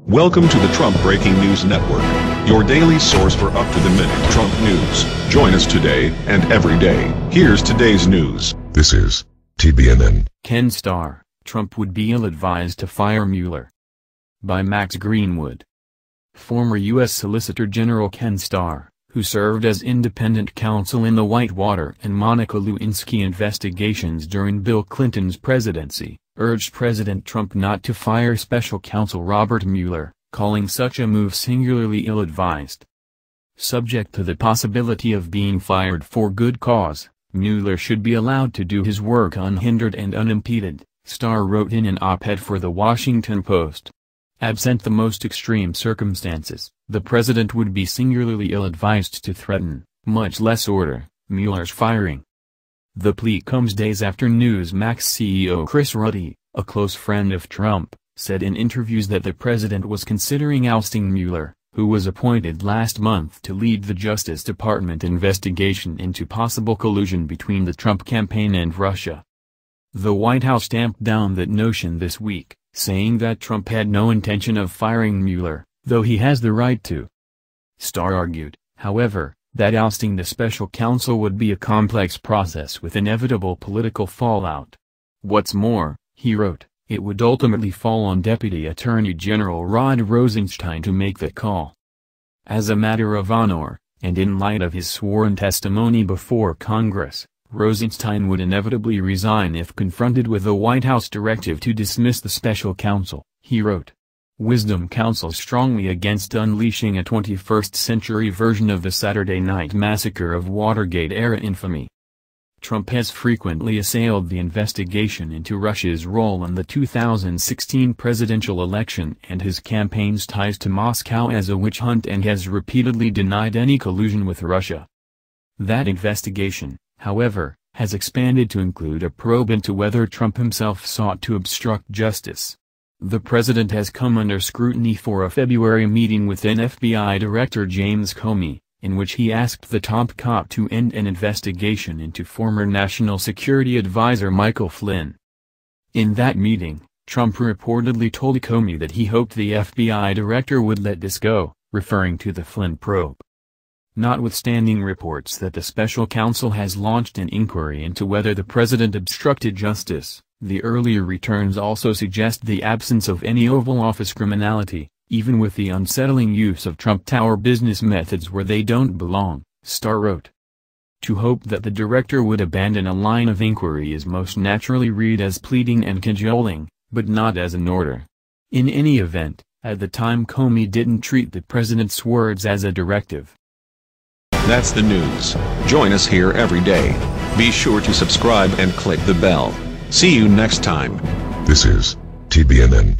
Welcome to the Trump Breaking News Network, your daily source for up-to-the-minute Trump news. Join us today and every day. Here's today's news. This is TBNN. Ken Starr, Trump would be ill-advised to fire Mueller. By Max Greenwood. Former U.S. Solicitor General Ken Starr, who served as independent counsel in the Whitewater and Monica Lewinsky investigations during Bill Clinton's presidency, urged President Trump not to fire special counsel Robert Mueller, calling such a move singularly ill-advised. Subject to the possibility of being fired for good cause, Mueller should be allowed to do his work unhindered and unimpeded, Starr wrote in an op-ed for The Washington Post. Absent the most extreme circumstances, the president would be singularly ill-advised to threaten, much less order, Mueller's firing. The plea comes days after NewsMax CEO Chris Ruddy, a close friend of Trump, said in interviews that the president was considering ousting Mueller, who was appointed last month to lead the Justice Department investigation into possible collusion between the Trump campaign and Russia. The White House stamped down that notion this week, saying that Trump had no intention of firing Mueller, though he has the right to. Starr argued, however, that ousting the special counsel would be a complex process with inevitable political fallout. What's more, he wrote, it would ultimately fall on Deputy Attorney General Rod Rosenstein to make that call. As a matter of honor, and in light of his sworn testimony before Congress, Rosenstein would inevitably resign if confronted with a White House directive to dismiss the special counsel, he wrote. Wisdom counsels strongly against unleashing a 21st-century version of the Saturday Night Massacre of Watergate-era infamy. Trump has frequently assailed the investigation into Russia's role in the 2016 presidential election and his campaign's ties to Moscow as a witch hunt, and has repeatedly denied any collusion with Russia. That investigation, however, has expanded to include a probe into whether Trump himself sought to obstruct justice. The president has come under scrutiny for a February meeting with then FBI Director James Comey, in which he asked the top cop to end an investigation into former National Security Advisor Michael Flynn. In that meeting, Trump reportedly told Comey that he hoped the FBI director would let this go, referring to the Flynn probe. Notwithstanding reports that the special counsel has launched an inquiry into whether the president obstructed justice, the earlier returns also suggest the absence of any Oval Office criminality, even with the unsettling use of Trump Tower business methods where they don't belong, Starr wrote. To hope that the director would abandon a line of inquiry is most naturally read as pleading and cajoling, but not as an order. In any event, at the time Comey didn't treat the president's words as a directive. That's the news. Join us here every day. Be sure to subscribe and click the bell. See you next time. This is TBNN.